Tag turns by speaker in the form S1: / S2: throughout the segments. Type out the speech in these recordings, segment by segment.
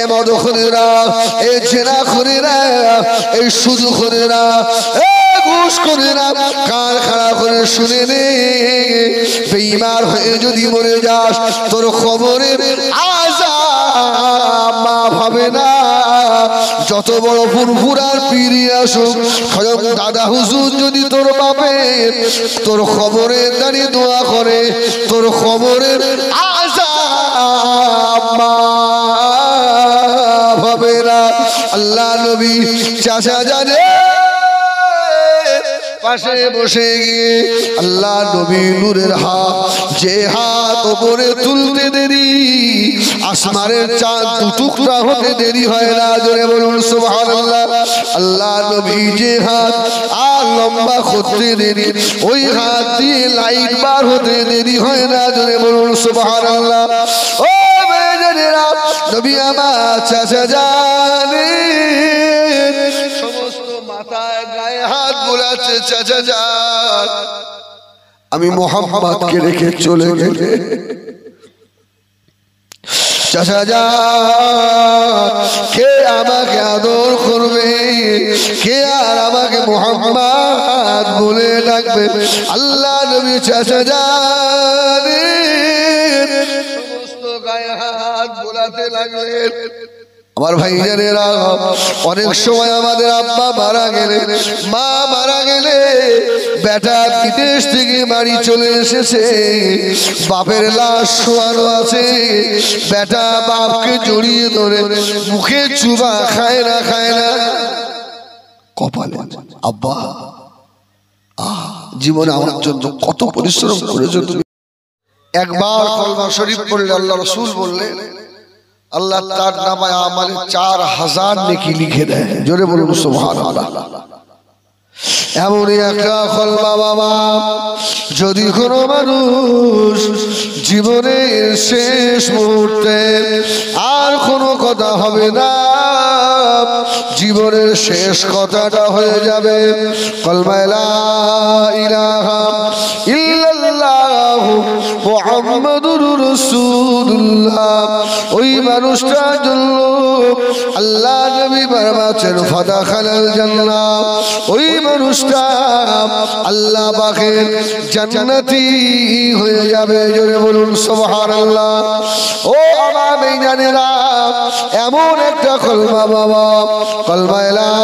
S1: এ মদখোরেরা, এ জেনাখোরেরা, এই সুদখোরেরা, এ ঘুষখোরেরা, কান খাড়া করে শুনে নে, বেঈমান হয়ে যদি মরে যাস তোর খবরের আযাব মাফ হবে না। যত বড় ফুরফুরার পীরই আসুক, স্বয়ং দাদা হুজুর যদি তোর বাপের তোর খবরে দাঁড়িয়ে দোয়া করে, তোর খবরের আযাব মাফ হবে না। আল্লাহ নবী চাচা জানে পাশে বসে গিয়ে আল্লাহ নবী নূরের হাত, যে হাত ওপরে তুলতে দেরি আসমানের চাঁদ দু টুকরা হতে দেরি হয় না। জোরে বলুন সুবহানাল্লাহ। আল্লাহ নবী যে হাত আর লম্বা করতে দেরি, ওই হাত দিয়ে লাইট বার হতে দেরি হয় না। জোরে বলুন সুবহানাল্লাহ। ও মেয়েরা, নবী আমার চাচা জানেন সমস্ত মাথায় গায়ে হাত বুলাচ্ছে, চাচা যান আমি মোহাম্মদকে রেখে চলে গেলে চাচা যান কে আমাকে আদর করবে, কে আর আমাকে মোহাম্মদ বলে ডাকবে। আল্লাহ নবী চাচা যান সমস্ত গায়ে হাত বোলাতে লাগলেন। আমার ভাইজানেরা, অনেক সময় আমাদের আব্বা মারা গেলে, মা মারা গেলে, বেটা বিদেশ থেকে বাড়ি চলে এসেছে, বাপের লাশ শোয়ানো আছে, বেটা বাপকে জড়িয়ে ধরে মুখে চুবা খায় না কপালে, আব্বা জীবনে আমার জন্য কত পরিশ্রম করেছো তুমি। একবার কলমা শরীফ পড়লে আল্লাহ রাসূল বললেন আল্লাহ তার নামায় আমালে 4000 নেকি লিখে দেয়। জোরে বলুন সুবহানাল্লাহ। এমনই একটা কলমা বাবা, যদি কোনো মানুষ জীবনের শেষ মুহূর্তে আর কোনো কথা হবে না, জীবনের শেষ কথাটা হয়ে যাবে কলমা লা ইলাহা ইল্লাল্লাহ মুহাম্মাদুর রাসূলুল্লাহ, ওই মানুষটার জন্য আল্লাহ নবী ফরমাচ্ছেন ফাদাখালাল জান্নাহ, ওই মানুষটা আল্লাহ পাকের জান্নাতি হয়ে যাবে। জোরে বলুন সুবহানাল্লাহ। ও আমার বেঈমানেরা, এমন একটা কলমা বাবা, কলমা লা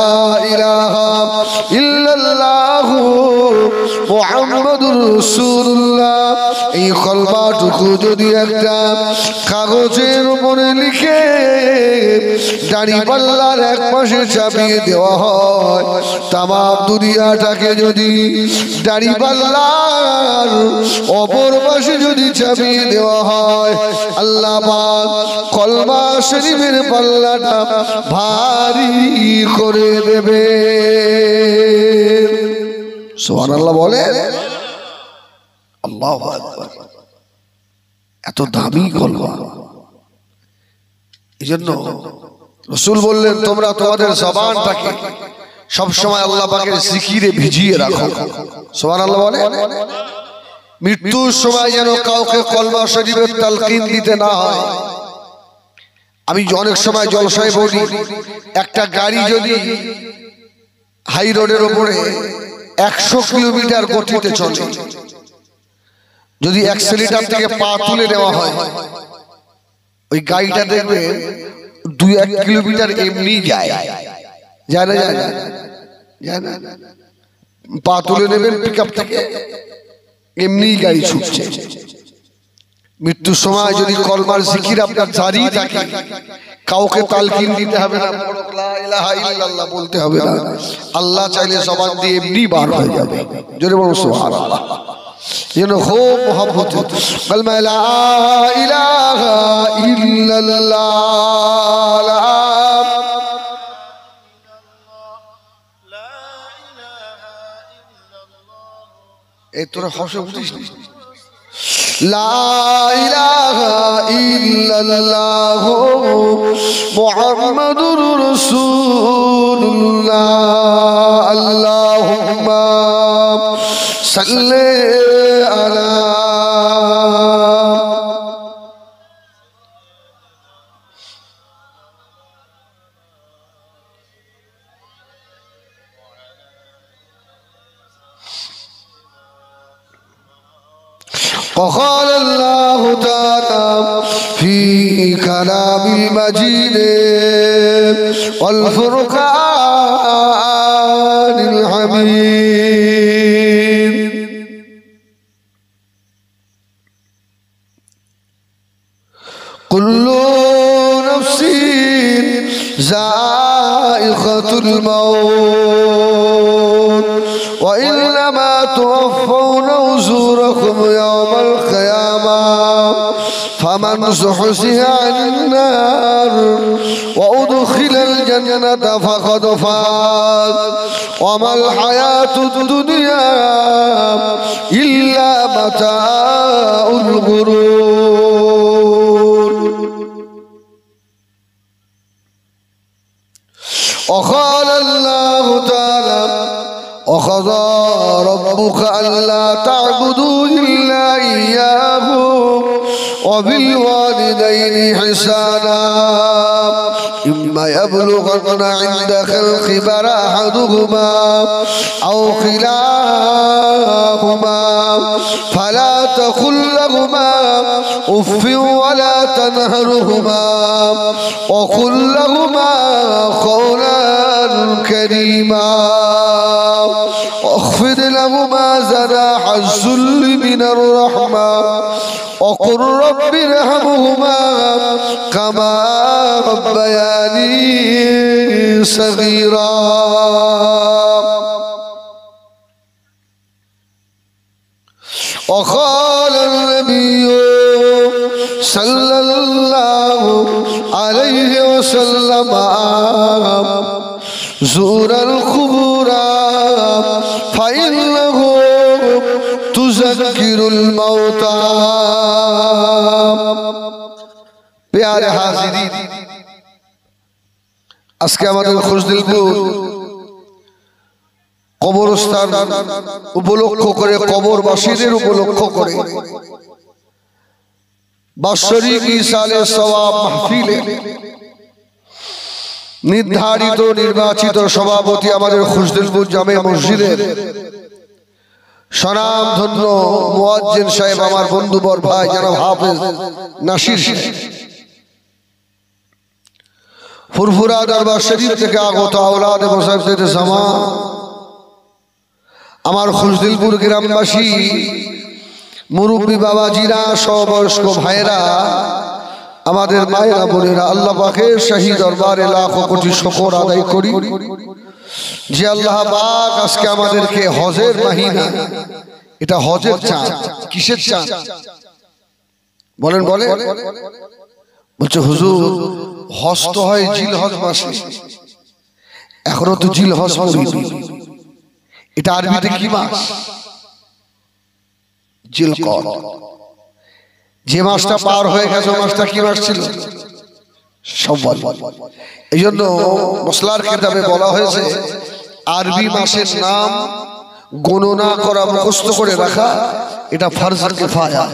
S1: ইলাহা ইল্লাল্লাহ মুহাম্মাদুর রাসূলুল্লাহ, এই কলমাটুকু যদি একটা কাগজের উপরে লিখে দাড়িপাল্লার এক পাশে চাপিয়ে দেওয়া হয়, তামাম দুনিয়াটাকে যদি দাড়িপাল্লার অপর পাশে যদি চাপিয়ে দেওয়া হয়, আল্লাহ পাক কলমা শরীফের পাল্লাটা ভারী করে দেবে। সুবহানাল্লাহ বলে। আল্লাহু আকবার। এত দামি কলমা, এজন্য রাসূল বললেন তোমরা তোমাদের জবানটাকে সব সময় আল্লাহ পাকের জিকিরে ভিজিয়ে রাখো। সুবহানাল্লাহ বলে। মৃত্যুর সময় যেন কাউকে কলমা শরীফের তালকিন দিতে না হয়। আমি অনেক সময় জলসায় বলি, একটা গাড়ি যদি হাই রোডের উপরে 100 কিলোমিটার গতিতে চলে, যদি অ্যাক্সিলারেটর থেকে পা তুলে নেওয়া হয়, ওই গাড়িটা দেখবে 2-1 কিলোমিটার এমনি যায় না, পা তুলে নেবেন পিকআপ থেকে, এমনি গাড়ি ছুটছে। মৃত্যুর সময় যদি কলমার জিকির আপনার জারি থাকে, কাউকে তালকিন দিতে হবে না, লা ইলাহা ইল্লাল্লাহ বলতে হবে না, আল্লাহ চাইলে জবান দিয়ে এমনি বার হয়ে যাবে। জোরে বলুন সুবহানাল্লাহ। যেন খুব মোহাম্মত কলমা লা ইলাহা ইল্লাল্লাহ, এই তোরা হসে উঠিস না। লা ইলাহা ইল্লাল্লাহ মুহাম্মাদুর রাসূলুল্লাহ, আল্লাহুম্মা সাল্লি আলা। وقال الله تعالى في كلام المجيد والفرقان الحميد كل نفس ذائقة الموت وإنما توفون أجوركم يوم القيامة فمن زحزح عن النار وأدخل الجنة فقد فاز وما الحياة الدنيا إلا متاع الغرور وقال الله تعالى وقضى ربك ألا تعبدوا إلا إياه وبالوالدين إحسانا إما يبلغن عندك الكبر أحدهما أو كلاهما فلا تقل لهما أف ولا تنهرهما وقل لهما قولا كريما واخفض لهما جناح الذل من الرحمة وقل رب ارحمهما كما ربياني صغيرا وقال النبي صلى الله عليه وسلم زور القبور فإنه تذكر الموتى प्यारे हाजिरीन আজকে আমাদের খুশদিলপুর কবরস্থান উপলক্ষ করে কবরবাসীদের উপলক্ষ করে বাৎসরিক ইসালে সওয়াব মাহফিলে নির্ধারিত নির্বাচিত সভাপতি আমাদের খুশদিলপুর জামে মসজিদের স্বনামধন্য মুয়াজ্জিন সাহেব আমার বন্ধুবর ভাই জনাব হাফেজ নাসির ফুরফুরা দরবার শরীফ থেকে আগত আওলাদ মুসাফির জামান আমার খুশদিলপুর গ্রামবাসী মুরব্বী বাবাজিরা সবয়স্ক ভাইরা আমাদের মায়েরা বোনেরা আল্লাহ পাকের শাহী দরবারে লাখো কোটি শুকর আদায় করি যে আল্লাহ পাক আজকে আমাদেরকে হজের মাহিনা এটা হজের চাঁদ কিসের চাঁদ বলেন বলেন বলছে হুজুর হজ তো হয় জিলহজ মাসে এখনো তো জিলহজ পড়িনি এটা আরবিতে কি মাস জিলকদ যে মাসটা পার হয়ে গেছে মাসটা কি মাস ছিল শাওয়াল এইজন্য মসলার কিতাবে বলা হয়েছে আরবি মাসের নাম গণনা করা মুখস্থ করে রাখা এটা ফরজ কিফায়া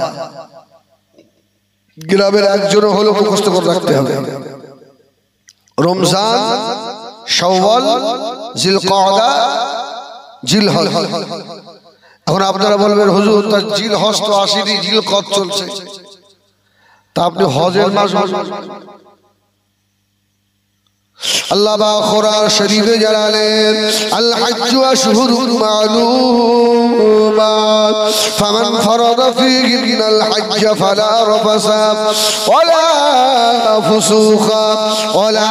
S1: গ্রামের একজনও হলো মুখস্থ করে রাখতে হবে রমজান শাওয়াল জিলকদা জিলহজ এখন আপনারা বলবেন হুজুর তা জিলহজ তো আসেনি জিলকদ চলছে তা আপনি হজের মাস আল্লাহ বা কোরআন শরীফে জানালেন আল হজ্জু আশহুরুন মা'লুমাত ফামান ফারাদা ফীহিন্নাল হজ্জ ফালা রাফাসা ওয়ালা ফুসুকা ওয়ালা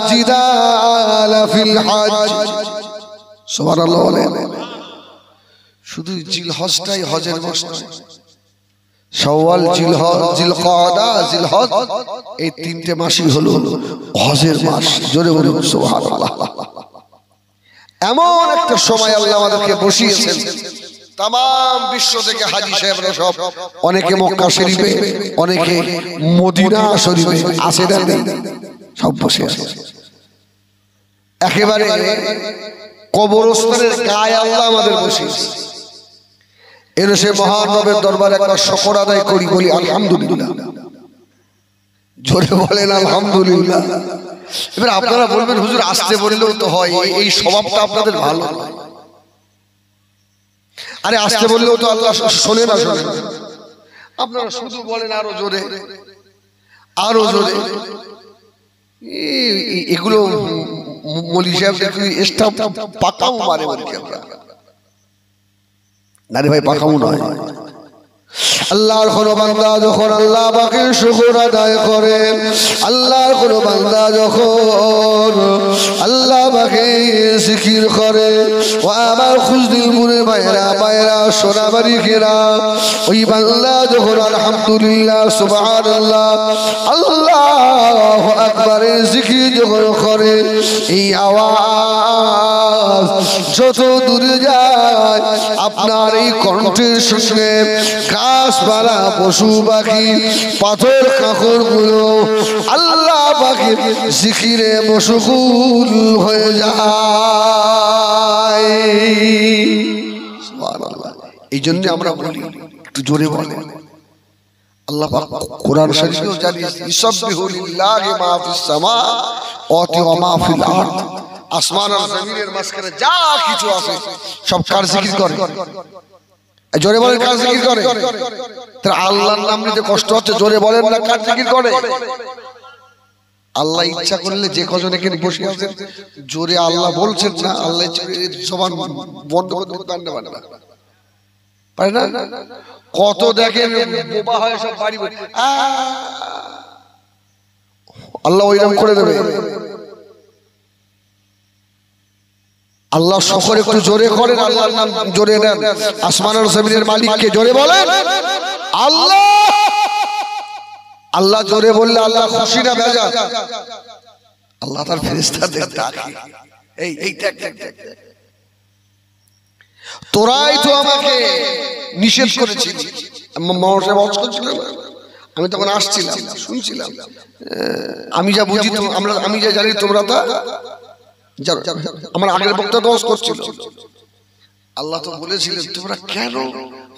S1: জিদালা ফিল হজ্জ সুবহানাল্লাহ বলেন শুধু জিলহজটাই হজের মাস নয় শাওয়াল জিলহজ জিলকদা জিলহজ এই তিনটে মাসই হলো হজের মাস জোরে বলুন সুবহানাল্লাহ এমন একটা সময় আল্লাহ আমাদেরকে বসিয়েছেন তাম বিশ্ব থেকে হাজী সাহেবরা সব অনেকে মক্কা শরীফে অনেকে মদিনা শরীফে আসে না সব বসে আছে একেবারে কবরস্থানের গায়ে আল্লাহ আমাদের বসিয়েছে এর সে মহান রবের দরবারে একবার শুকর আদায় করি বলি আলহামদুলিল্লাহ জোরে বলেন আলহামদুলিল্লাহ এবার আপনারা বলবেন হুজুর আসতে বললেও তো হয় এই স্বভাবটা আপনাদের ভালো আরে আসতে বললেও তো আল্লাহ শোনে না, শোনে না। আপনারা শুধু বলেন আরো জোরে, আরো জোরে। এগুলো মৌলী সাহেব স্টাফ পাকাও মারে বলছি আমরা। না রে ভাই, পাকাও নয়। আল্লাহর কোন বান্দা যখন আল্লাহ পাকের শুকর আদায় করে, আল্লাহর কোন বান্দা যখন আল্লাহ পাকের জিকির করে, ও আমার খুশদিলপুরের ভাইরা ভাইরা সোনাবাড়ি ঘেরা, ওই বান্দা যখন আলহামদুলিল্লাহ সুবহানাল্লাহ আল্লাহু আকবারের জিকির যখন করে, এই আওয়াজ যত দূরে যায় আপনার এই কণ্ঠের সঙ্গে গাছপালা পশু পাখি পাথর কাঁকর গুলো আল্লাহ পাকের জিকিরে মশগুল হয়ে যায়। সুবহানাল্লাহ। এই জন্য আমরা বলি একটু জোরে বলে। আল্লাহ পাক কোরআন শরীফেও জানিয়েছে, ইসাব্বিহু লিল্লাহি মা ফিস সামাওয়াতি ওয়া মা ফিল আরদ। আসমান আর জমিনের মাঝখানে যা কিছু আছে সব কার জিকির করে? জোরে বলেন, কার জিকির করে? তার আল্লাহর নাম নিতে কষ্ট হচ্ছে, জোরে বলেন না, কার জিকির করে? আল্লাহ ইচ্ছা করলে যে কজন এখানে বসে আছেন জোরে আল্লাহ বলছেন না, আল্লাহ জবান বন্ধ করতে পারে না, পারে না? কত দেখেন বোবা হয় সব বাড়ি বাড়ি, আল্লাহ ওইরকম করে দেবে। আল্লাহ শকর একটু জোরে করেন, আল্লাহর নাম জোরে নেন। আসমান আর জমিনের মালিককে জোরে বলেন আল্লাহ। আল্লাহ জোরে বললে আল্লাহ খুশি না বেজার? আল্লাহ তার ফেরেশতাদের ডাকে, এই এই দেখ দেখ দেখ, তোরাই তো আমাকে নিষেধ করেছিস। আমি তখন আসছিলাম, শুনছিলাম, আমি যা বুঝি আমি যা জানি তোমরা তা আমার আগের বক্তা দোষ করছিল। আল্লাহ তো বলেছিলেন তোমরা কেন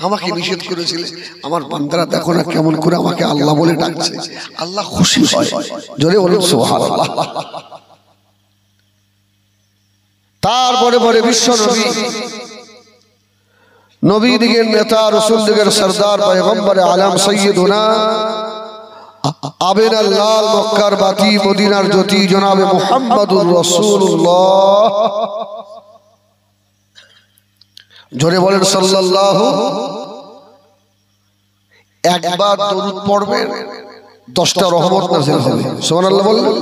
S1: আমাকে নিষেধ করেছিলে? আমার বান্দারা দেখো না কেমন করে আমাকে আল্লাহ বলে ডাকছে, আল্লাহ খুশি হয়। জোরে বলুন সুবহানাল্লাহ। তারপরে পরে বিশ্ব নবী, নবী দিগের নেতা, রাসূল দিগের সরদার, পয়গম্বর আলম সৈয়দুনা আবের লাল মক্কার বাতি মদিনার জ্যোতি জনাবে মুহাম্মাদুর রাসূলুল্লাহ, জোরে বলেন সাল্লাল্লাহু। একবার দরুদ পড়বেন 10টা রহমত নাযিল হবে। সুবহানাল্লাহ বলবেন।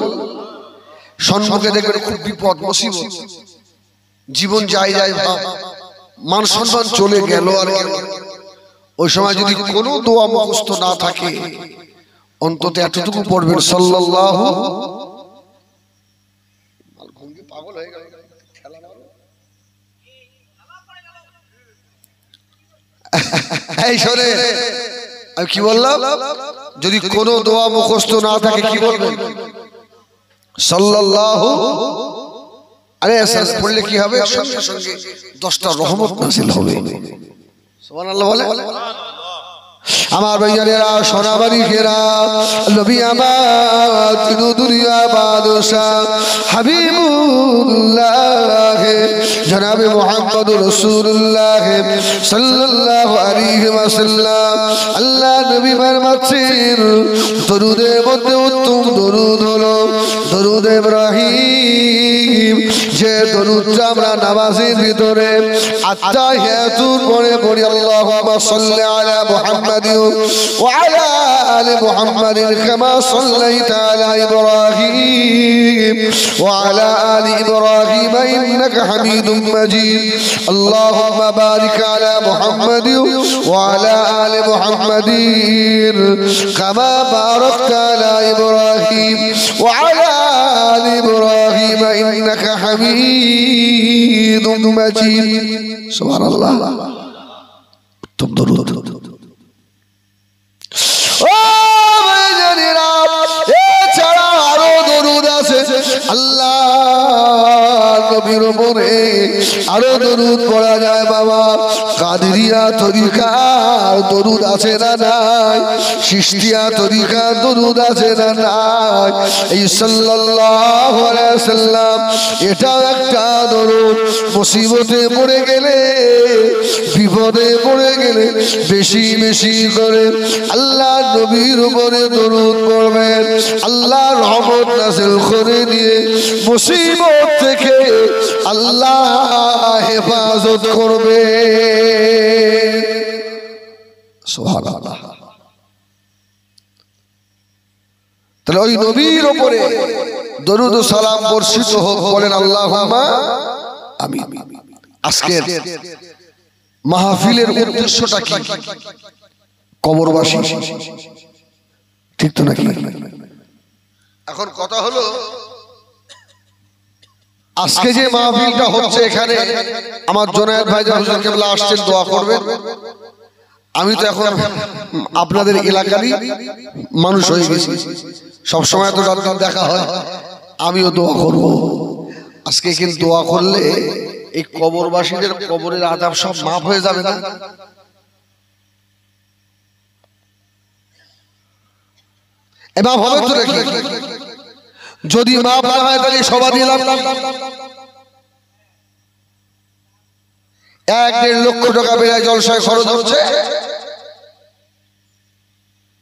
S1: সম্মুখে দেখবেন খুব বিপদ মুসিবত, জীবন যায় যায় ভাব, মান সম্মান চলে গেল আর গেল। ওই সময় যদি কোনো দোয়া মুখস্থ না থাকে অন্তত এতটুকু পড়বেন সাল্লাল্লাহু। পাগল হয়ে গেল, এই শোনে আমি কি বললাম, যদি কোনো দোয়া মুখস্থ না থাকে কি বলবেন? সাল্লাল্লাহু। আরে এসএস পড়লে কি হবে? সঙ্গে সঙ্গে 10টা রহমত নাযিল হবে। সুবহানাল্লাহ বলে। আমার ভাইয়ারা সোনাবাড়ি ঘেরা নবী আমার তিন দুনিয়া বাদশাহ হাবিবুল্লাহ জনাবে মুহাম্মদুর রাসূলুল্লাহ সাল্লাল্লাহু আলাইহি ওয়াসাল্লাম আল্লাহ নবী ফরমাচ্ছেন দরুদের মধ্যে উত্তম দরুদ হলো দরুদ ইব্রাহিম। যে দরুদটা আমরা নামাজের ভিতরে আত্তাহিয়াতুর পরে পড়ি, আল্লাহুম্মা সাল্লি আলা মুহাম্মাদ وعلى آل محمد كما صليت على إبراهيم وعلى آل إبراهيم إنك حميد مجيد اللهم بارك على محمد وعلى آل محمد كما باركت على إبراهيم وعلى آل إبراهيم إنك حميد مجيد سبحان الله تم درود আল্লাহ নবীর উপরে আরো দরুদ পড়া যায় বাবা। কাদেরিয়া তরিকার দরুদ আছে না নাই? চিশতিয়া তরিকার দরুদ আছে না নাই? এই সাল্লাল্লাহু আলাইহি সাল্লাম এটাও একটা দরুদ। মুসিবতে পড়ে গেলে, বিপদে পড়ে গেলে বেশি বেশি করে আল্লাহ নবীর উপরে দরুদ পড়বেন। আল্লাহ রহমত নাযিল করে দিয়ে মুসিবত থেকে আল্লাহ হেফাজত করবে। সুবহানাল্লাহ। তাহলে ওই নবীর উপরে দরুদ ও সালাম বর্ষিত হোক, বলেন আল্লাহুম্মা আমিন। আজকের মাহফিলের উদ্দেশ্যটা কি? কবরবাসী, ঠিক তো নাকি? এখন কথা হলো, আজকে যে মাহফিলটা হচ্ছে এখানে আমার জোনায়েদ ভাই হুজুর কেবলা আসছেন, দোয়া করবেন। আমি তো এখন আপনাদের এলাকারই মানুষ হয়ে গেছি, সবসময় তো দেখা হয়, আমিও দোয়া করব। আজকে কিন্তু দোয়া করলে এই কবরবাসীদের কবরের আযাব সব মাফ হয়ে যাবে না? মাফ হবে তো নাকি? যদি মাফ না হয় তাহলে সবাই দিলাম 1-1.5 লক্ষ টাকা বেড়ে জলসায় খরচ হচ্ছে।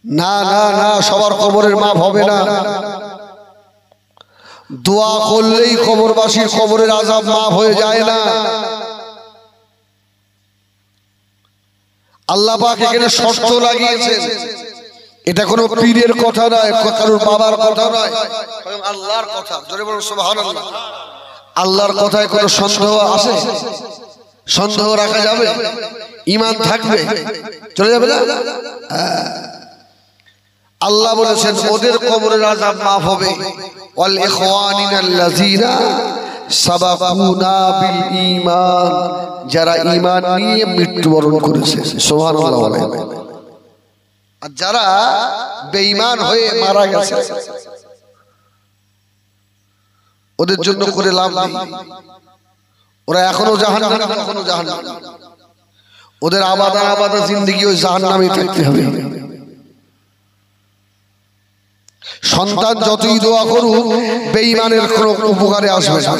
S1: না না না, সবার কবরের মাফ হবে না। দোয়া করলেই কবরবাসীর কবরের আযাব মাফ হয়ে যায় না। আল্লাহ পাক এখানে শর্ত লাগিয়েছেন, এটা কোনো পীরের কথা নয়, কারোর বাবার কথা নয়, স্বয়ং আল্লাহর কথা। জোরে বলুন সুবহানাল্লাহ। আল্লাহর কথায় কোনো সন্দেহ আছে? সন্দেহ রাখা যাবে? ঈমান থাকবে? চলে যাবে না? আল্লাহ বলেছেন ওদের কবরের আযাব মাফ হবে। ওয়াল ইখওয়ানিনাল্লাযিনা সাবাকুনা বিল ঈমান, যারা ঈমান নিয়ে মৃত্যুবরণ করেছে। সুবহানাল্লাহ বলেন। আর যারা বেঈমান হয়ে মারা গেছে ওদের জন্য করে লাভ নেই। ওরা এখনো জাহান্নামে, এখনো জাহান্নামে। ওদের আবাদা আবাদা জিন্দেগি ওই জাহান্নামে থাকতে হবে। সন্তান যতই দোয়া করুক বেঈমানের কোনো উপকারে আসবে না।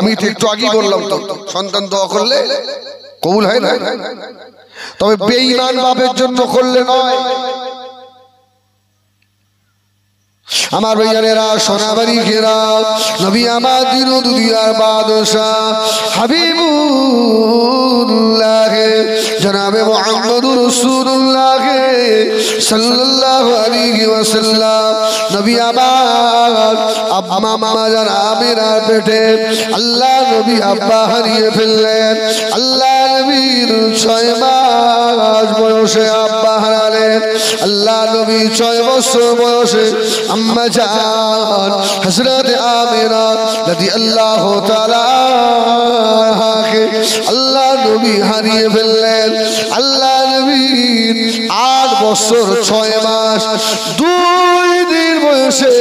S1: আমি একটু আগেই বললাম তো, সন্তান দোয়া করলে কবুল হয় না, তবে বেঈমান বাপের জন্য করলে নয়। আমার ভাইয়ানেরা, সোনাবাড়ি ঘেরা নবী আমাদের দুনিয়ার বাদশা হাবিবুল্লাহ জনাবে মুহাম্মদুর রাসূলুল্লাহ সাল্লাল্লাহু আলাইহি ওয়াসাল্লাম, নবী আমার আম্মা মামা জান আমিনার পেটে আল্লাহ নবী আব্বা হারিয়ে ফেললেন। আল্লাহ নবীর 6 মাস বয়সে আব্বা হারালেন। আল্লাহ নবী 6 বছর বয়সে আম্মা জান হযরত আমিনা রাদিয়াল্লাহু তাআলা আল্লাহ নবী হারিয়ে ফেললেন। আল্লাহ নবীর 8 বছর 6 মাস 2 দিন বয়সে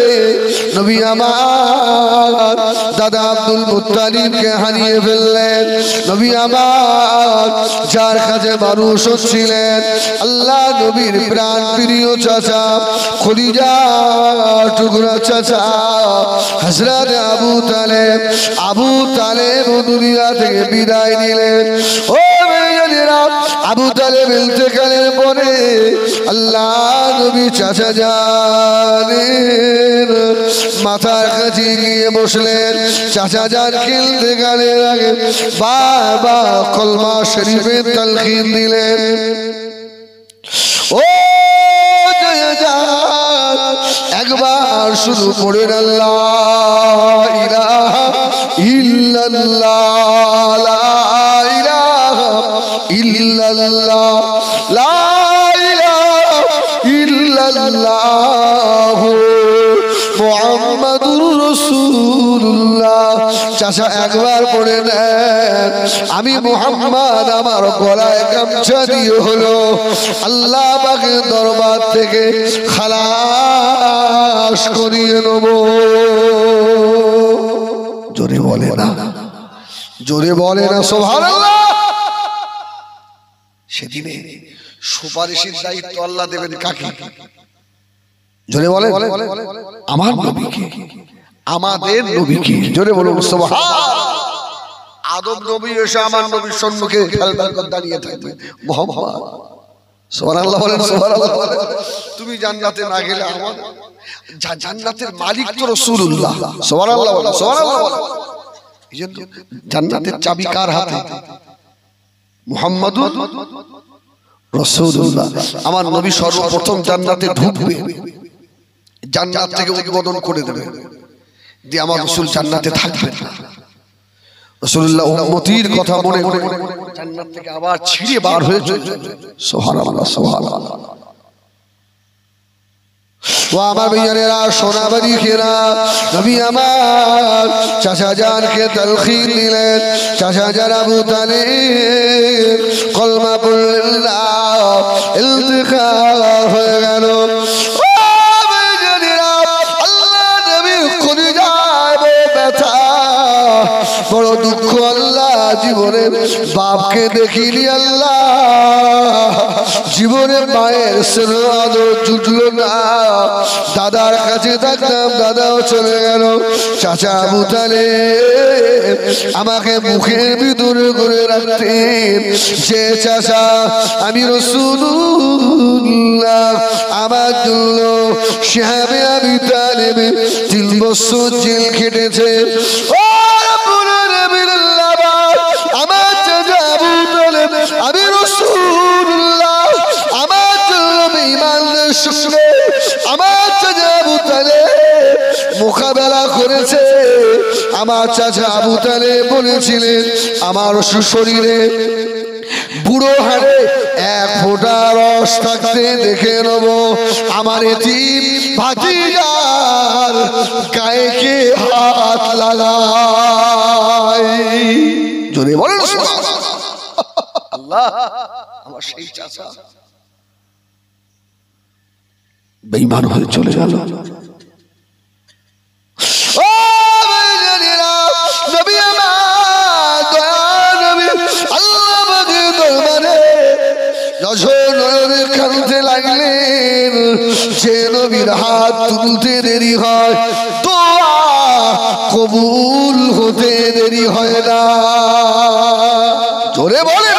S1: নবী আমার দাদা আব্দুল মুত্তালিবকে হারিয়ে ফেললেন। নবী আমার যার কাছে মানুষ ছিলেন আল্লাহ নবীর প্রাণ প্রিয় চাচা, খলিজা টুকরা চাচা হযরত আবু তালেব দুনিয়া থেকে বিদায় নিলেন। ও মেয়েরা, আবু তালেব ইন্তেকালের পরে আল্লাহ নবী চাচা জানের মাথার কাছে গিয়ে বসলেন। চাচা জান ইন্তেকালের আগে বাবা কলমা শরীফের তালকিন দিলেন। ও একবার শুরু করেন আল্লাহ ইলাহা ইল্লাল্লাহ, লা ইলাহা ইল্লাল্লাহ, লা ইলাহা ইল্লাল্লাহ মুহাম্মাদুর রাসূলুল্লাহ। চাচা একবার পড়ে নেন, আমি মুহাম্মদ আমার গলায় গামছা দিয়ে হলো আল্লাহ পাকের দরবার থেকে খালাস করিয়ে নেব। জোরে বলে না, জোরে বলে না সুবহানাল্লাহ। সেদিনে সুপারিশের দায়িত্ব আল্লাহ দেবেন কাকে? জোরে বলে, আমার নবীকে, আমাদের নবীকে। জোরে বলুন সুবহানাল্লাহ। আদম নবী এসে আমার নবীর সম্মুখে ফেলফেল করে দাঁড়িয়ে থাকবে, মুহাম্মদ সুবহানাল্লাহ বলেন, সুবহানাল্লাহ বলেন। তুমি জান্নাতে না গেলে আমার জান্নাতের মালিক তো রাসূলুল্লাহ, সুবহানাল্লাহ বলেন, সুবহানাল্লাহ বলেন। এইজন্য জান্নাতের চাবি কার হাতে? মুহাম্মাদুর রাসূলুল্লাহ। আমার নবী সর্বপ্রথম জান্নাতে ঢুকবে, জান্নাত থেকে উদ্বোধন করে দেবে যে আমার রাসূল জান্নাতে থাকবেন না। রাসূলুল্লাহ উম্মতির কথা মনে করে জান্নাত থেকে আবার ছিঁড়ে বার হয়ে চলে যাবে। সুবহানাল্লাহ, সুবহানাল্লাহ। ও আমার ভাইয়েরা, সোনাবাড়ি খেরা, নবী আমার চাচা জানকে তালখিন দিলেন। চাচা জান আবু তালিব কলমা পড়লেন না, ইলতিকা হয়ে গেল। বড় দুঃখ আল্লাহ, জীবনে বাপকে দেখিনি আল্লাহ, জীবনে মায়ের স্নেহ আদর জুটলো না। দাদার কাছে থাকতাম, দাদাও চলে গেল। চাচা আবু তালিব আমাকে মুখের ভিতরে করে রাখতেন। যে চাচা আমি রাসূলুল্লাহ, আমার জন্য শাহাবে আবু তালিব 3 বছর জেল খেটেছে। আমার চাচা আবু তালিব আমি রাসূলুল্লাহ, আমার জন্য বেঈমানদের সঙ্গে আমার চাচা আবু তালিব মোকাবেলা করেছে। আমার চাচা আবু তালিব বলেছিলেন আমার শরীরে বুড়ো হাড়ে 1 ফোঁটা রস থাকতে দেখে নেব আমার এতিম ভাতিজার গায়ে কে হাত লাগায়। জোরে বলেন আল্লাহ। আমার সেই চাচা বেঈমান হয়ে চলে গেল। নবী আমার দয়া নবী আল্লাহ পাকের দরবারে নজরে কাঁদতে লাগলেন। যে নবীর হাত তুলতে দেরি হয়, দোয়া কবুল হতে দেরি হয় না। জোরে বলে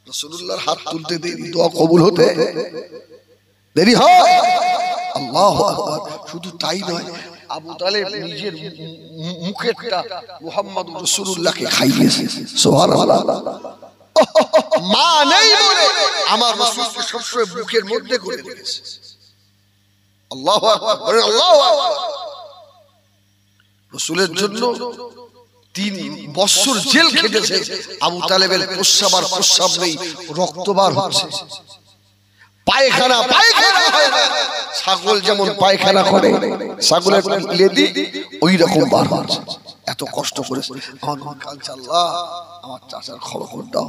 S1: রাসূলুল্লাহর হাত তুলতে দেরি, দোয়া কবুল হতে দেরি হয়। আল্লাহু আকবার। শুধু তাই নয়, আবু তালিব নিজের মুখেরটা মুহাম্মদ রাসূলুল্লাহকে খাইয়েছে। সুবহানাল্লাহ। মা নেই বলে আমার রাসূলকে সবসময় বুকের মধ্যে করে রেখেছে। আল্লাহু আকবার, আল্লাহু আকবার। রাসূলের জন্য 3 বছর জেল খেটেছে। আবু তালেবের প্রস্রাব নেই, রক্ত বার হচ্ছে। পায়খানা হয় না। ছাগল যেমন পায়খানা করে, ছাগলের লেদি ওই রকম বার হচ্ছে। এত কষ্ট করে আমার মা কাঁদছে, আল্লাহ আমার চাচার খবর দাও।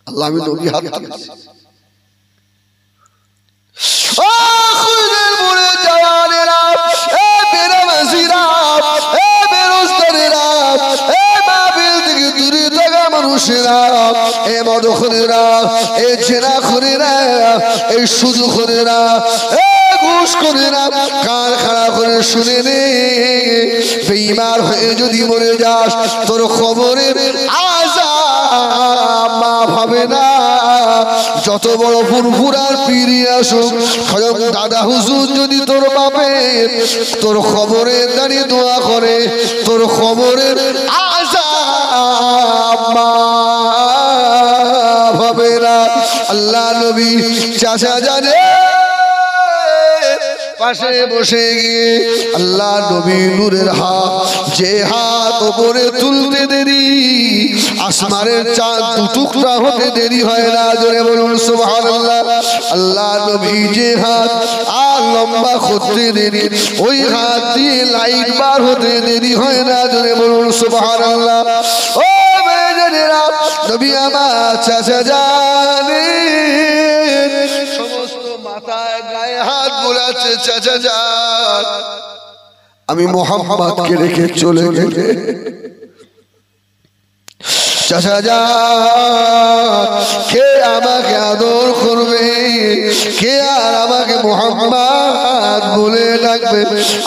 S1: আল্লাহ আমি নবী হাত তুলেছি। এ মদখোরেরা, এ জেনাখোরেরা, এই সুদখোরেরা, এ ঘুষখোরেরা, কান খাড়া করে শুনে নে। বেঈমান হয়ে যদি মরে যাস, তোর খবরের আযাব মাফ হবে না। যত বড় ফুরফুরার পীরই আসুক, স্বয়ং দাদা হুজুর যদি তোর বাপে তোর খবরে দাঁড়িয়ে দোয়া করে, তোর খবরের আযাব মাফ হবে না। আল্লাহ নবী চাচা জানে পাশে বসে গিয়ে আল্লাহ নবী নূরের হাত, যে হাত ওপরে তুলতে দেরি আসমানের চাঁদ 2 টুকরা হতে দেরি হয় না। জোরে বলুন সুবহানাল্লাহ। আল্লাহ নবী যে হাত আর লম্বা করতে দেরি, ওই হাত দিয়ে লাইট বার হতে দেরি হয় না। জোরে বলুন সুবহানাল্লাহ। ও মেয়েরা, নবী আমার চাচা জানেন সমস্ত মাথায় গায়ে হাত বুলাচ্ছে। চাচা যান, আমি মুহাম্মদকে রেখে চলে গেলে চাচা যান, কে আমাকে আদর করবে, কে আর আমাকে মুহাম্মদ বলে ডাকবে?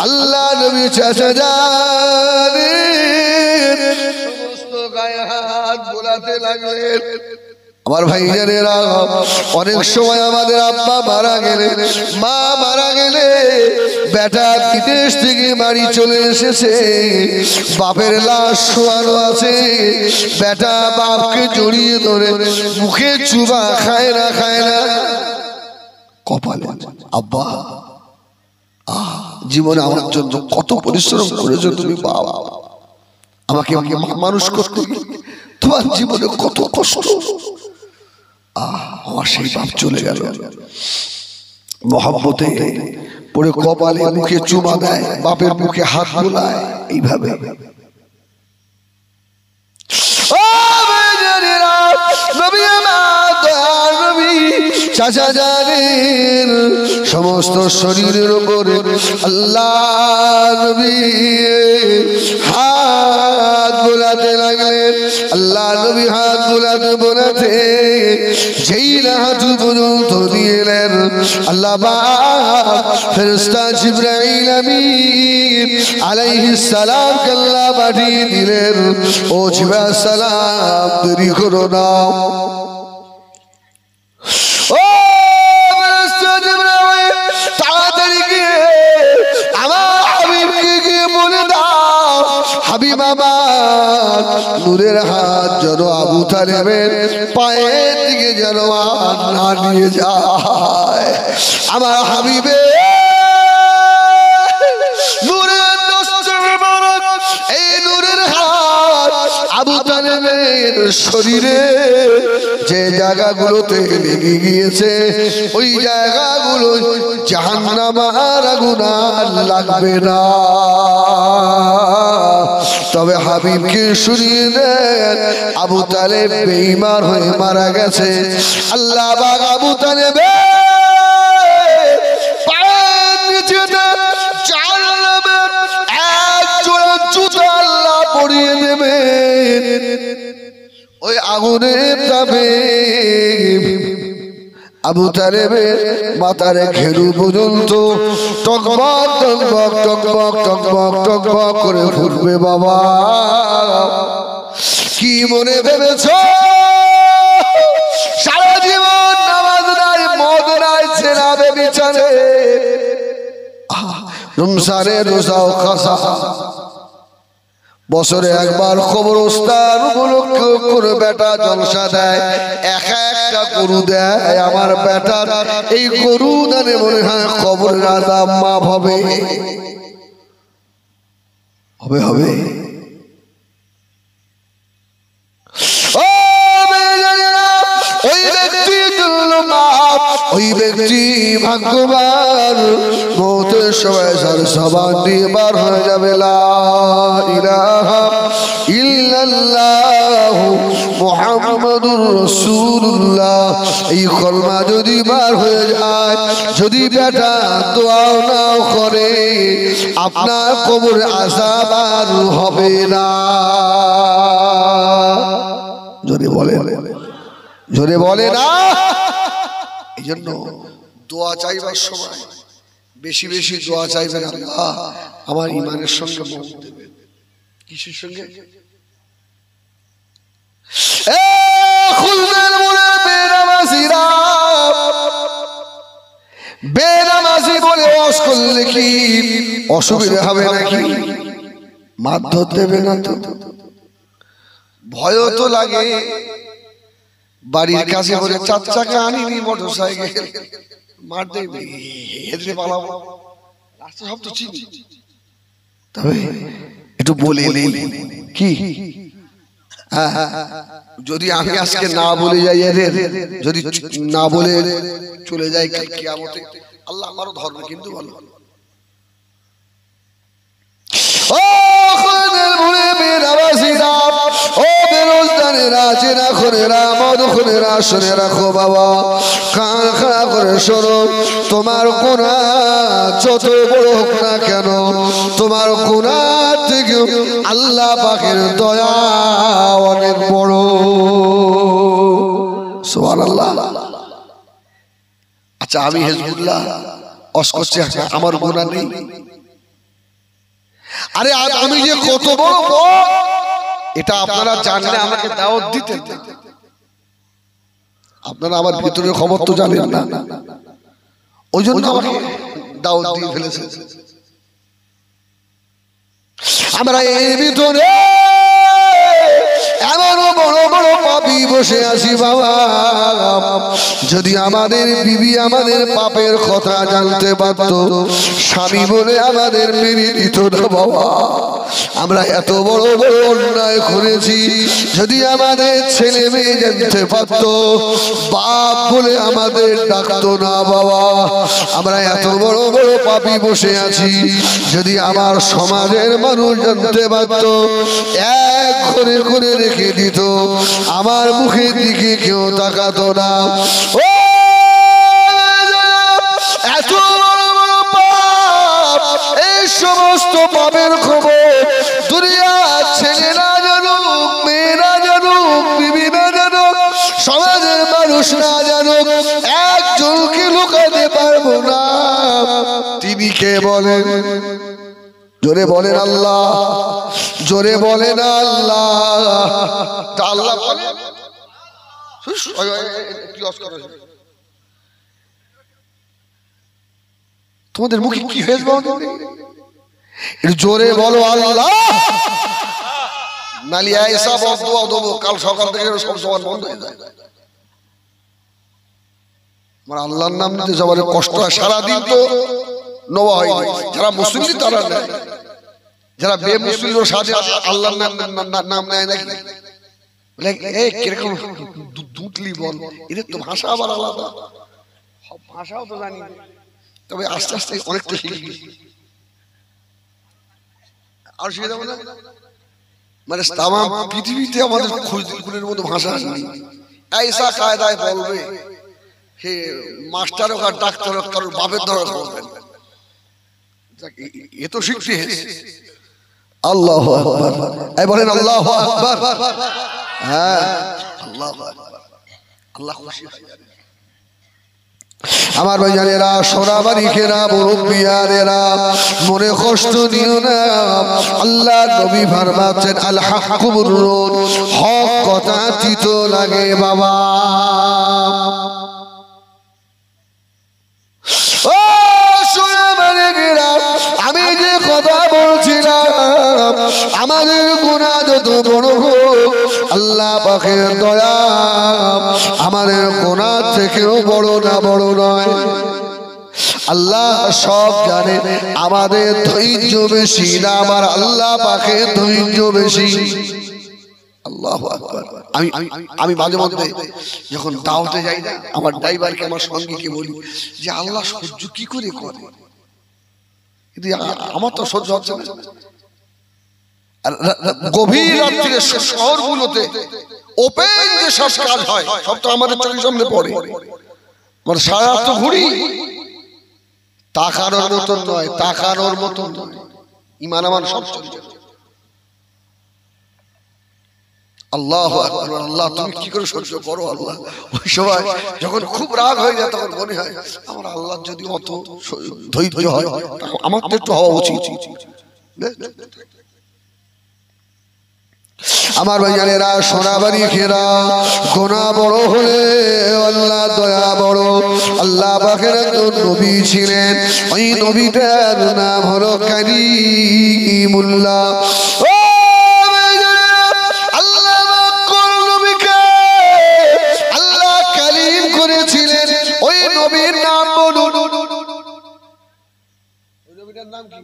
S1: আল্লাহ নবী চাচা যান বোলাতে লাগলেন। আমার ভাইজানেরা, অনেক সময় আমাদের আব্বা মারা গেলে, মা মারা গেলে, বেটা বিদেশ থেকে বাড়ি চলে এসেছে, বাপের লাশ শোয়ানো আছে, বেটা বাপকে জড়িয়ে ধরে মুখে চুবা খায় না কপালে, আব্বা জীবনে আমার জন্য কত পরিশ্রম করেছো তুমি বাবা, আমাকে মানুষ করতে, তোমার জীবনে কত কষ্ট, আমার সেই বাপ চলে গেল। মহব্বতে পড়ে কপালে মুখে চুমা দেয়, বাপের মুখে হাত বোলায়, এইভাবে। চাচা জানেন সমস্ত শরীরের উপরে আল্লাহ নবী হাত বোলাতে লাগলেন। আল্লাহ নবী হাত বোলাতে যেই না হাত পর্যন্ত দিলেন, আল্লাহ পাক ফেরেশতা জিবরাইল আমিন আলাইহিস সালাম কে আল্লাহ পাঠিয়ে দিলেন, ও জিবরাইল সালাম দেরি করো না, হাবিব আমার নূরের হাত যেন আবু তালেবের পায়ের দিকে যেন না নিয়ে যায়। আমার হাবিবে নূরের এই নূরের হাত আবু তালেবের শরীরে যে জায়গাগুলোতে লেগে গিয়েছে, ওই জায়গাগুলো জাহান্নামের আগুন লাগবে না। তবে হাবিবকে শুনিয়ে দেন, আবু তালেব বেঈমান হয়ে মারা গেছে। আল্লাহ পাক আবু তালেবের পায়ের নিচেতে জাহান্নামের এক জোড়া জুতা আল্লাহ পরিয়ে দেবেন, ওই আগুনের তাপে আবু তালেবের মাথার ঘেরু পর্যন্ত টকবক টকবক টকবক টকবক টকবক করে ফুটবে। বাবা কি মনে ভেবেছ সারা জীবন নামাজ নাই, মদ নাই, ছেনা বেবিচারে, রমজানে রোজা ও খাসা, বছরে একবার কবরস্থান উপলক্ষে করে বেটা জলসা দেয়, একটা গরু দেয়। আমার বেটার এই গরু দানে মনে হয় কবরের আযাব মাফ হবে। ওই ব্যক্তি ভাগ্যবান, মৌতের সময় জবান দিয়ে বার হয়ে যাবে লা ইলাহা ইল্লাল্লাহু মুহাম্মাদুর রাসূলুল্লাহ। এই কলমা যদি বার হয়ে যায়, যদি বেটা দোয়াও নাও করে, আপনার কবরে আযাব আর হবে না। জোরে বলে না। এই জন্য দোয়া চাইবার সময় বেশি বেশি দোয়া চাইবেন, আল্লাহ আমার ঈমানের সঙ্গে মত দেবেন। কিসের সঙ্গে? বেনামাজি বলে ওয়াজ করলে কি অসুবিধা হবে নাকি? মার দেবে না তো? ভয় তো লাগে। বাড়ির কাছে বলে 4 চাকা আনিনি, মোটরসাইকেল, মার দেবে, হেদরে পালাবো, রাস্তা সব তো চিনি। তবে একটু বলে নেই কি, যদি আমি আজকে না বলে যাই, যদি না বলে চলে যাই কাল কিয়ামতে, আল্লাহ আমারও ধরবে কিন্তু। ভালো ও খুদের ভুলে বেনামাজিরা, ও বেরোজগারেরা, চেনা খোরেরা, মদ খোরেরা, শুনে রাখো বাবা, কান খাড়া করে শোনো। তোমার গুনাহ যত বড় হোক না কেন, তোমার গুনাহ থেকে আল্লাহ পাকের দয়া অনেক বড়। সুবহানাল্লাহ। আচ্ছা আমি হিজবুল্লাহ ওয়াজ করছি, আমার গুনাহ নেই? আরে আমি যে কত বড় এটা আপনারা জানলে আমাকে দাওয়াত দিতেন। আপনারা আমার ভিতরের খবর তো জানেন না, ওই জন্য আমাকে দাওয়াত দিয়ে ফেলেছেন। আমরা এর ভিতরে এমনও বড় বড় পাপী বসে আছি বাবা, যদি আমাদের বিবি আমাদের পাপের কথা জানতে পারত, স্বামী বলে আমাদের মেনে নিত না বাবা। আমরা এত বড় বড় অন্যায় করেছি, যদি আমাদের ছেলে মেয়ে জানতে পারত, বাপ বলে আমাদের ডাকতো না বাবা। আমরা এত বড় বড় পাপী বসে আছি, যদি আমার সমাজের মানুষ জানতে পারত, এক ঘরে করে রেখে দিত, আমার মুখের দিকে কেউ তাকাতো না। ও এত বড় বড় পাপ, এই সমস্ত পাপের খবর দুনিয়ার ছেলেরা জানুক, মেয়েরা জানুক, বিবি না জানুক, সমাজের মানুষ না জানুক, একজনকে লুকাতে পারবো না। তিনি কে বলেন? জোরে বলেন আল্লাহ, জোরে বলেন আল্লাহ। আল্লাহ বলেন তোমাদের মুখে কি হয়েছে? জোরে বলো আল্লাহ, নালি আয়েশা বদদুয়া দেবো, কাল সকাল থেকে সব সবার বন্ধ হয়ে যায়। আমার আল্লাহর নাম নিতে সবার কষ্ট হয়, সারাদিন তো নেওয়া হয়নি। যারা মুসলিম তারা নেয়, যারা বে মুসলিম সাথে আল্লাহর নাম নেয় নাকি? কিরকম দুটলি বল, এদের তো ভাষা আবার আলাদা, ভাষাও তো জানি, তবে আস্তে আস্তে অনেকটা শিখে গেছি। আর শিখে যাবো না, মানে তামাম পৃথিবীতে আমাদের খুলদিলপুরের মতো ভাষা নেই। এইসা কায়দায় বলবে, হে মাস্টার হোক আর ডাক্তার হোক, কারোর বাপের ধরা বলবেন, এ তো শিখতে। আল্লাহু আকবার, এই বলেন আল্লাহু আকবার। হ্যাঁ, আল্লাহু আকবার, আল্লাহ খুশি হয়। আমার ভাইজানেরা, সোনাবাড়ি খেরা মুরব্বিয়ানেরা, মনে কষ্ট নিও না। আল্লাহ নবী ফরমাচ্ছেন, আল হাক্কু মুররুন, হক কথা তিতো লাগে বাবা। ও সোনাবাড়ি খেরা, আমি যে কথা বলছিলাম, আমাদের গুনাহ যত বড় হোক, আল্লাহ পাকের দয়া আমাদের গুনাহ থেকেও বড় না, বড় নয়। আল্লাহ সব জানে, আমাদের ধৈর্য বেশি না আমার আল্লাহ পাকের ধৈর্য বেশি। আল্লাহু আকবার। আমি মাঝে মধ্যে যখন দাওয়াতে যাই না, আমার ড্রাইভারকে, আমার সঙ্গীকে বলি যে আল্লাহ সহ্য কি করে করে, কিন্তু আমার তো সহ্য হচ্ছে না। গভীর রাত্রে শহরগুলোতে ওপেন যে সব কাজ হয়, সব তো আমাদের চোখের সামনে পড়ে। মানে সারা রাত তো ঘুরি, তাকানোর মতন নয়, তাকানোর মতন নয়, ইমান আমার সব চলছে। আল্লাহু আকবার। আল্লাহ তুমি কি করে সহ্য করো আল্লাহ? ওই সময় যখন খুব রাগ হয়ে যায়, তখন মনে হয় আমার আল্লাহ যদি অত ধৈর্য হয়, আমার তো একটু হওয়া উচিত। আমার ভাইজানেরা, সোনাবাড়ি খেরা, গুনাহ বড় হলে আল্লাহ দয়া বড়। আল্লাহ পাকের একজন নবী ছিলেন, ওই নবীটার নাম হলো কালিমুল্লাহ। ও আল্লাহ কোন নবীকে আল্লাহ কালিম করেছিলেন, ওই নবীর নাম বলুন। ওই নবীটার নাম কি?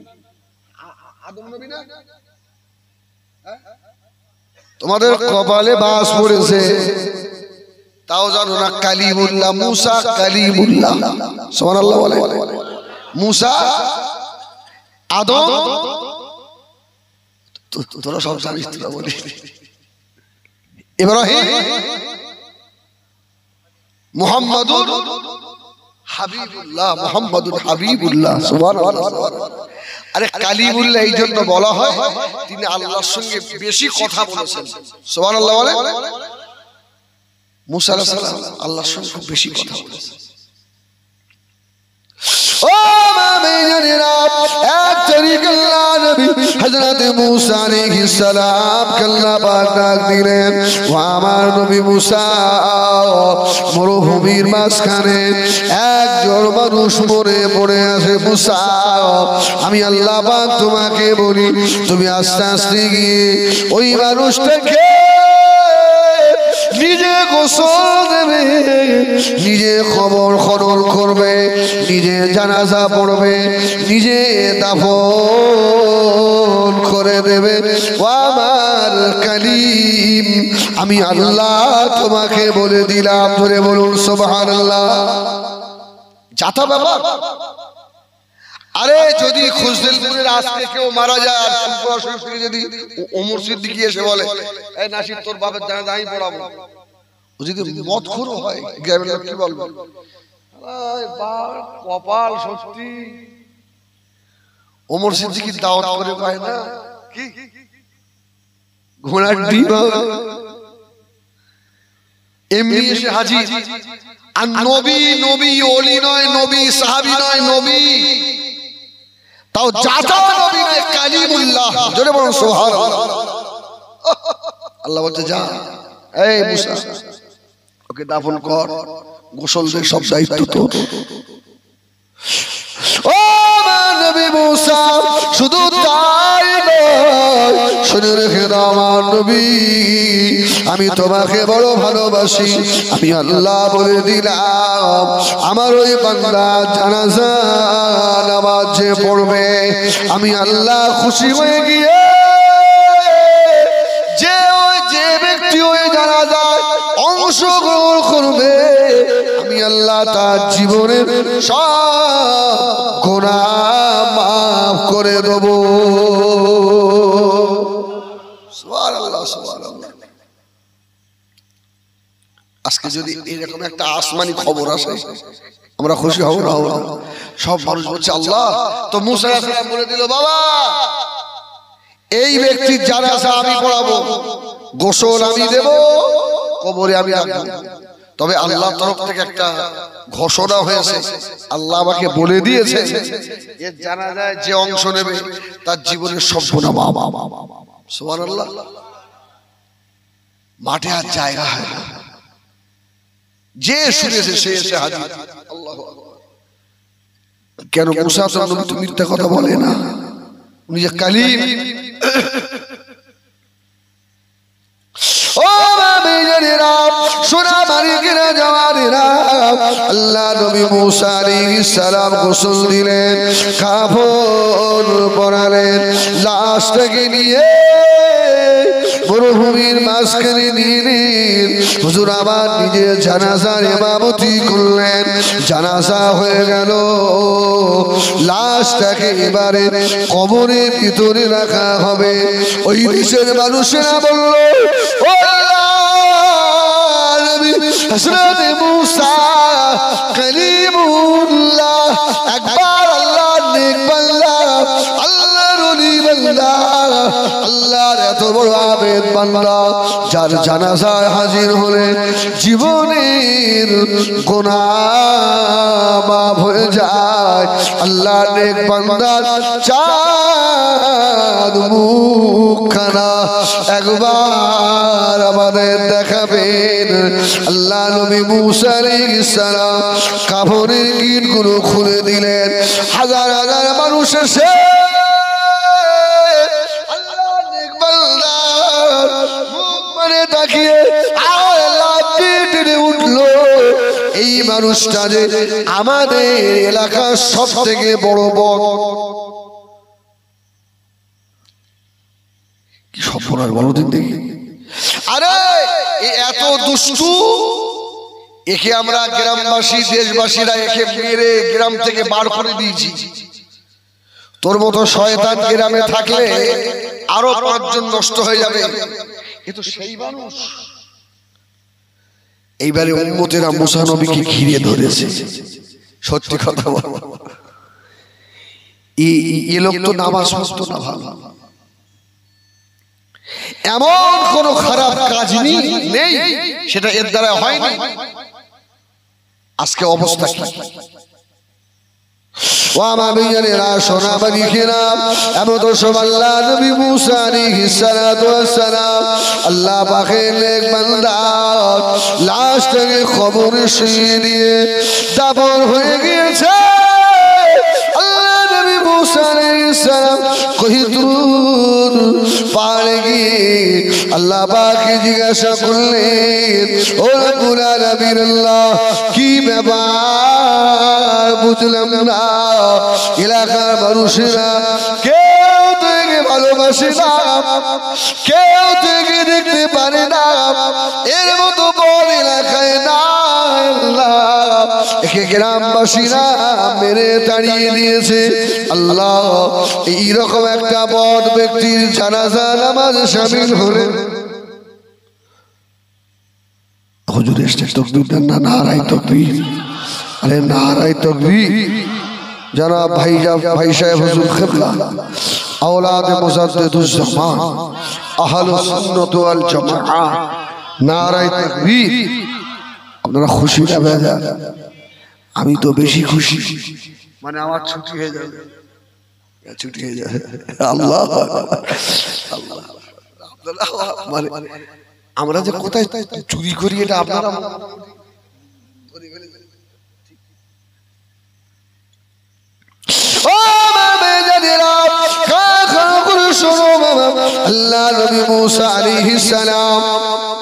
S1: আদম নবী না? তোমাদের কপালে বাস পড়েছে, তাও জানো না কালিমুল্লাহ, মুসা কালিমুল্লাহ। সুবহানাল্লাহ বলে। মুসা, আদম, তোরা সব জানিস, তোরা বলি। ইব্রাহিম, মুহাম্মাদুর হাবিবুল্লাহ, মুহাম্মাদুর হাবিবুল্লাহ। সুবহানাল্লাহ। আরে কালিমুল্লাহ এই জন্য বলা হয়, তিনি আল্লাহর সঙ্গে বেশি কথা বলেছেন। সুবহানাল্লাহ বলে। মুসা আলাইহিস সালাম আল্লাহর সঙ্গে খুব বেশি কথা বলেছেন। ও মামিনেরা, এক তরিক আল্লাহ নবী হযরত মুসা আলাইহিস সালাম আল্লাহ পাক ডাক দিলেন, ও আমার নবী মুসা, মরুভূমির মাঝখানে একজন মানুষ মরে পড়ে আছে। মুসা, আমি আল্লাহ পাক তোমাকে বলি, তুমি আস্তে আস্তে গিয়ে ওই মানুষটাকে নিজে গোসল দেবে, নিজে খবর খনন করবে, নিজে জানাজা পড়বে, নিজে দাফন করে দেবে। ও আমার কালিম, আমি আল্লাহ তোমাকে বলে দিলাম। ধরে বলুন সুবহানাল্লাহ। যাতা ব্যাপার। আরে যদি খুজদিলপুরের আজকে কেউ মারা যায় আর সুপুরা শরীফ থেকে যদি ওমর সিদ্দিকী এসে বলে, এই নাসির তোর বাপের জানাজা আমি পড়াবো, ও যদি মদখোর হয় গ্রামের লোক কি বলবে? কপাল সত্যি ওমর সিদ্দিকীর দাওয়াত করে পায় না, কি ঘোড়ার ডিম এমনি এসে হাজির। আর নবী, নবী ওলি নয়, নবী সাহাবী নয়, নবী তাও জাতা নবী নয়, কালিমুল্লাহ। জোরে বলুন সুবহানাল্লাহ। আল্লাহ বলতে, যা এই মুসা ওকে দাফন কর, গোসল দে, সব দায়িত্ব তোর। ও নবী মুসা, শুধু তাই নয়, শুনে রেখে দাও আমার নবী, আমি তোমাকে বড় ভালোবাসি। আমি আল্লাহ বলে দিলাম, আমার ওই বান্দা জানাজা নামাজ যে পড়বে, আমি আল্লাহ খুশি হয়ে গিয়ে যে ব্যক্তি ওই জানাজায় অংশগ্রহণ করবে, আমি আল্লাহ তার জীবনের সব গুনাহ মাফ করে দেব। সুবহানাল্লাহ, সুবহানাল্লাহ। আজকে যদি এরকম একটা আসমানি খবর আসে, আমরা খুশি হব না? সব মানুষ বলছে আল্লাহ। তো মুসা আলাইহিস সালাম বলে দিল, বাবা এই ব্যক্তির জানাজা আমি পড়াবো, গোসল আমি দেব, কবরে আমি রাখবো। তবে আল্লাহর তরফ থেকে একটা ঘোষণা হয়েছে, আল্লাহ আমাকে বলে দিয়েছে, এর জানাজায় যে অংশ নেবে তার জীবনের সব গুনাহ মাফ। সুবহানাল্লাহ। মাঠে আর জায়গা হয় না, যে শুনেছে সে এসে হাজির। আল্লাহু আকবার। কেন মুসা তো নবী তো মিথ্যা কথা বলে না, উনি যে কালিম। ও বাবাজিরা, সোনা মালিকেরা, জওয়ানেরা, আল্লাহ নবী মুসা আলাইহিস সালাম গোসল দিলেন, কাফন পরালেন, লাশটাকে নিয়ে মরুভূমির মাঝখানে নিয়ে নিন। হুজুর আবার নিজে জানাজার ইমামতি করলেন। জানাজা হয়ে গেল, লাশটাকে এবারে কবরের ভিতরে রাখা হবে। ওই দেশের মানুষেরা বলল, ও আল্লাহর নবী হযরত মুসা কালিমুল্লাহ, একবার আল্লাহর নেক বান্দা, আল্লাহর ওলি বান্দা, আল্লাহর এত বড় আবেদ বান্দা, যার জানাজায় হাজির হলে জীবনের গুনাহ মাফ হয়ে যায়। আল্লাহর নেক বান্দার চাঁদ মুখখানা একবার আমাদের দেখাবেন। আল্লাহ নবী মুসা আলাইহিস সালাম কাফনের গিঁটগুলো খুলে দিলেন। হাজার হাজার মানুষ এসে তাকিয়ে উঠলো, এই মানুষটা যে আমাদের এলাকার সব থেকে বড় বড়। কি সফরার বড়দিন দেখি। আরে এত দুষ্টু, একে আমরা গ্রামবাসী দেশবাসীরা একে মেরে গ্রাম থেকে বার করে দিয়েছি। তোর মতো শয়তান গ্রামে থাকলে আরো 5 জন নষ্ট হয়ে যাবে। এ তো সেই মানুষ। এইবারে উম্মতেরা মুসা নবীকে ঘিরে ধরেছে। সত্যি কথা বল, এই লোক তো নামাজ পড়তো না ভালো, এমন কোন খারাপ কাজ নেই সেটা এর দ্বারা হয়নি। আজকে অবস্থা কি? ও আমার ভাইয়েরা সোনা বাড়িখেরা এমন তো সব আল্লাহ নবী মুসা আলাইহিস সালাতু ওয়াস সালাম আল্লাহ পাকের নেক বান্দা লাশ থেকে খবর শুনিয়ে দিয়ে দাফন হয়ে গিয়েছে। আল্লাহ নবী মুসা আলাইহিস সালাম কহিতুর পাড়ে গিয়ে আল্লাহ পাককে জিজ্ঞাসা করলেন, ও রব্বুল আলামিন আল্লাহ কি ব্যাপার বুঝলাম না, এলাকার মানুষেরা কেউ থেকে ভালোবাসে না, কেউ থেকে দেখতে পারে না, এর মতো বড় এলাকায় না আল্লাহ, একে গ্রামবাসীরা মেরে তাড়িয়ে দিয়েছে আল্লাহ, এইরকম একটা বড় ব্যক্তির জানাজা নামাজে শামিল হলে হুজুর এসে তাকবীর দেন না, নারায়ে তাকবীর, আরে নারায়ে তাকবীর। জনাব ভাই সাহেব হুজুর কিবলা আওলাদ মুজাদ্দিদুজ জামান আহলুস সুন্নাত ওয়াল জামাআহ, নারায়ে তাকবীর। আপনারা খুশি না বেজা? আমি তো বেশি খুশি, মানে আমার ছুটি হয়ে যাবে, ছুটি হয়ে যাবে। আল্লাহ মানে আমরা যে কোথায় চুরি করি এটা আপনারা আল্লাহ নবী মুসা আলাইহিস সালাম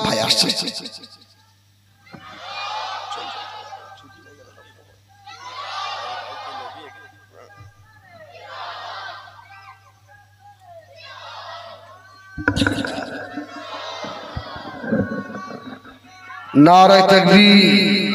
S1: ভাই আসছে নারায়ে তাকবীর।